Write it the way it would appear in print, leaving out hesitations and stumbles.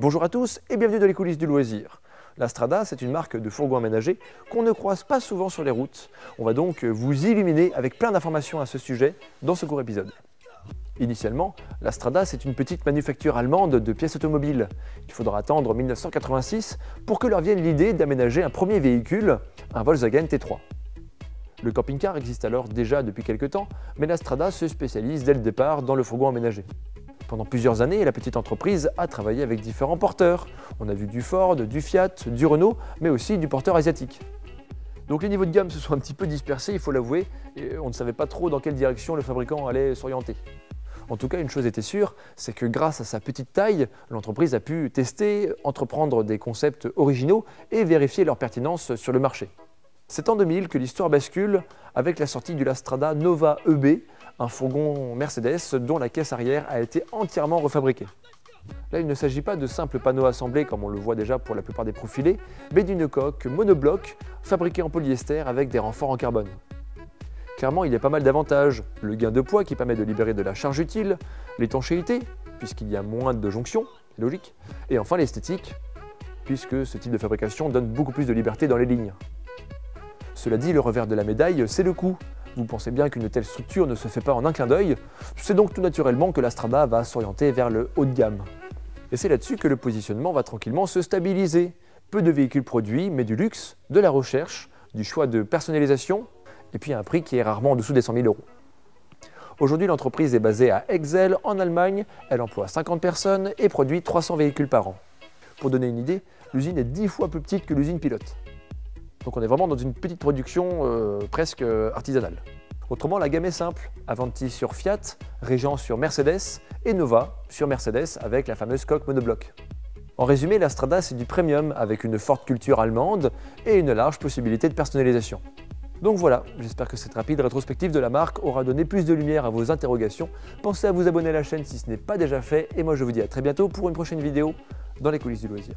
Bonjour à tous et bienvenue dans les coulisses du loisir. La Strada, c'est une marque de fourgons aménagés qu'on ne croise pas souvent sur les routes. On va donc vous illuminer avec plein d'informations à ce sujet dans ce court épisode. Initialement, la Strada, c'est une petite manufacture allemande de pièces automobiles. Il faudra attendre 1986 pour que leur vienne l'idée d'aménager un premier véhicule, un Volkswagen T3. Le camping-car existe alors déjà depuis quelques temps, mais la Strada se spécialise dès le départ dans le fourgon aménagé. Pendant plusieurs années, la petite entreprise a travaillé avec différents porteurs. On a vu du Ford, du Fiat, du Renault, mais aussi du porteur asiatique. Donc les niveaux de gamme se sont un petit peu dispersés, il faut l'avouer, et on ne savait pas trop dans quelle direction le fabricant allait s'orienter. En tout cas, une chose était sûre, c'est que grâce à sa petite taille, l'entreprise a pu tester, entreprendre des concepts originaux et vérifier leur pertinence sur le marché. C'est en 2000 que l'histoire bascule avec la sortie du Strada Nova EB, un fourgon Mercedes dont la caisse arrière a été entièrement refabriquée. Là, il ne s'agit pas de simples panneaux assemblés comme on le voit déjà pour la plupart des profilés, mais d'une coque monobloc fabriquée en polyester avec des renforts en carbone. Clairement, il y a pas mal d'avantages. Le gain de poids qui permet de libérer de la charge utile, l'étanchéité, puisqu'il y a moins de jonctions, c'est logique, et enfin l'esthétique, puisque ce type de fabrication donne beaucoup plus de liberté dans les lignes. Cela dit, le revers de la médaille, c'est le coût. Vous pensez bien qu'une telle structure ne se fait pas en un clin d'œil, c'est donc tout naturellement que la Strada va s'orienter vers le haut de gamme. Et c'est là-dessus que le positionnement va tranquillement se stabiliser. Peu de véhicules produits, mais du luxe, de la recherche, du choix de personnalisation, et puis un prix qui est rarement en dessous des 100 000 €. Aujourd'hui, l'entreprise est basée à Exel, en Allemagne, elle emploie 50 personnes et produit 300 véhicules par an. Pour donner une idée, l'usine est 10 fois plus petite que l'usine pilote. Donc on est vraiment dans une petite production presque artisanale. Autrement, la gamme est simple, Avanti sur Fiat, Regent sur Mercedes et Nova sur Mercedes avec la fameuse coque monobloc. En résumé, la Strada c'est du premium avec une forte culture allemande et une large possibilité de personnalisation. Donc voilà, j'espère que cette rapide rétrospective de la marque aura donné plus de lumière à vos interrogations. Pensez à vous abonner à la chaîne si ce n'est pas déjà fait et moi je vous dis à très bientôt pour une prochaine vidéo dans les coulisses du loisir.